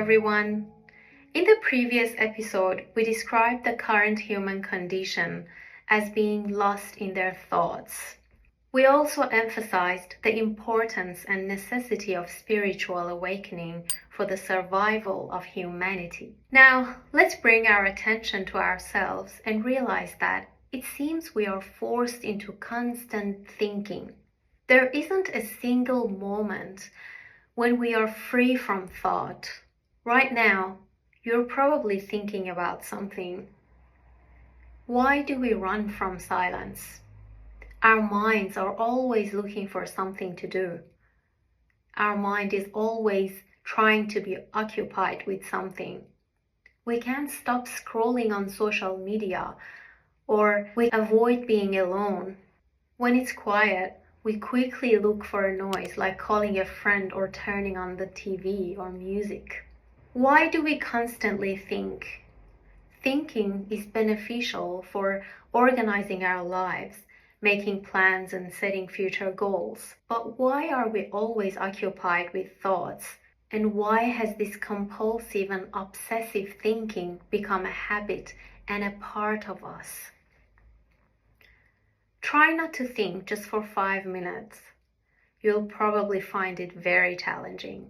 everyone. In the previous episode, we described the current human condition as being lost in their thoughts. We also emphasized the importance and necessity of spiritual awakening for the survival of humanity. Now, let's bring our attention to ourselves and realize that it seems we are forced into constant thinking. There isn't a single moment when we are free from thought. Right now, you're probably thinking about something. Why do we run from silence? Our minds are always looking for something to do. Our mind is always trying to be occupied with something. We can't stop scrolling on social media, or we avoid being alone. When it's quiet, we quickly look for a noise like calling a friend or turning on the TV or music. Why do we constantly think? Thinking is beneficial for organizing our lives, making plans and setting future goals. But why are we always occupied with thoughts? And why has this compulsive and obsessive thinking become a habit and a part of us? Try not to think just for 5 minutes. You'll probably find it very challenging.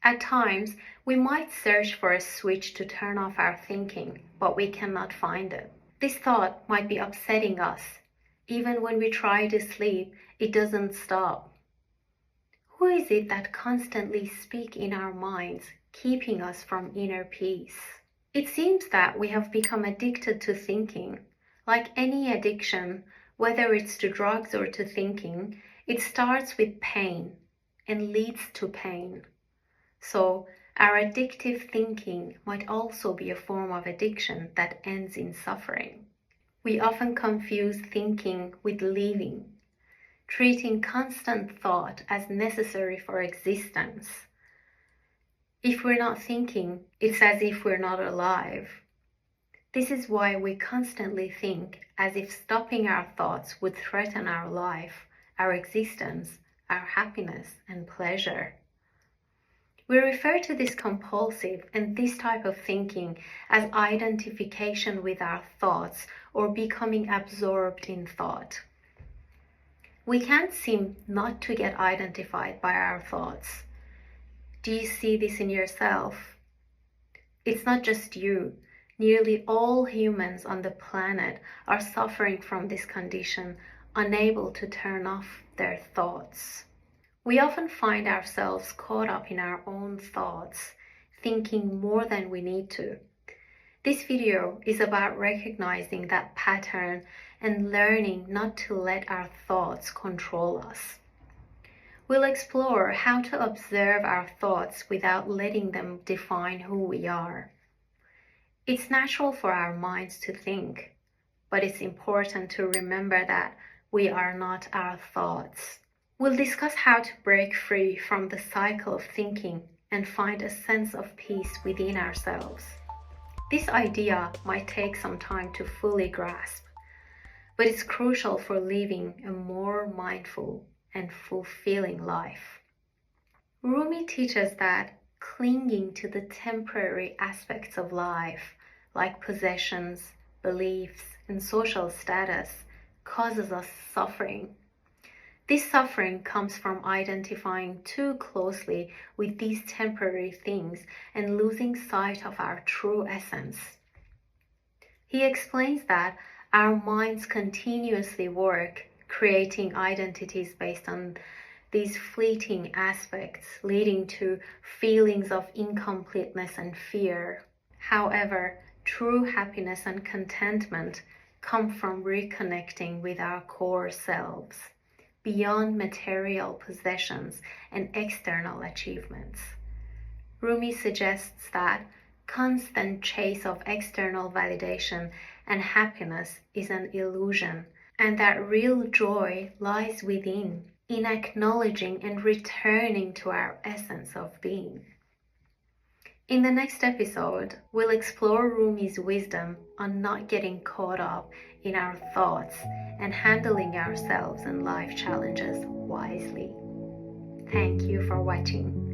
At times, we might search for a switch to turn off our thinking, but we cannot find it. This thought might be upsetting us. Even when we try to sleep, it doesn't stop. Who is it that constantly speaks in our minds, keeping us from inner peace? It seems that we have become addicted to thinking. Like any addiction, whether it's to drugs or to thinking, it starts with pain and leads to pain. So, our addictive thinking might also be a form of addiction that ends in suffering. We often confuse thinking with living, treating constant thought as necessary for existence. If we're not thinking, it's as if we're not alive. This is why we constantly think as if stopping our thoughts would threaten our life, our existence, our happiness and pleasure. We refer to this compulsive and this type of thinking as identification with our thoughts or becoming absorbed in thought. We can't seem not to get identified by our thoughts. Do you see this in yourself? It's not just you. Nearly all humans on the planet are suffering from this condition, unable to turn off their thoughts. We often find ourselves caught up in our own thoughts, thinking more than we need to. This video is about recognizing that pattern and learning not to let our thoughts control us. We'll explore how to observe our thoughts without letting them define who we are. It's natural for our minds to think, but it's important to remember that we are not our thoughts. We'll discuss how to break free from the cycle of thinking and find a sense of peace within ourselves. This idea might take some time to fully grasp, but it's crucial for living a more mindful and fulfilling life. Rumi teaches that clinging to the temporary aspects of life, like possessions, beliefs, and social status, causes us suffering. This suffering comes from identifying too closely with these temporary things and losing sight of our true essence. He explains that our minds continuously work, creating identities based on these fleeting aspects, leading to feelings of incompleteness and fear. However, true happiness and contentment come from reconnecting with our core selves, beyond material possessions and external achievements. Rumi suggests that constant chase of external validation and happiness is an illusion, and that real joy lies within, in acknowledging and returning to our essence of being. In the next episode, we'll explore Rumi's wisdom on not getting caught up in our thoughts and handling ourselves and life challenges wisely. Thank you for watching.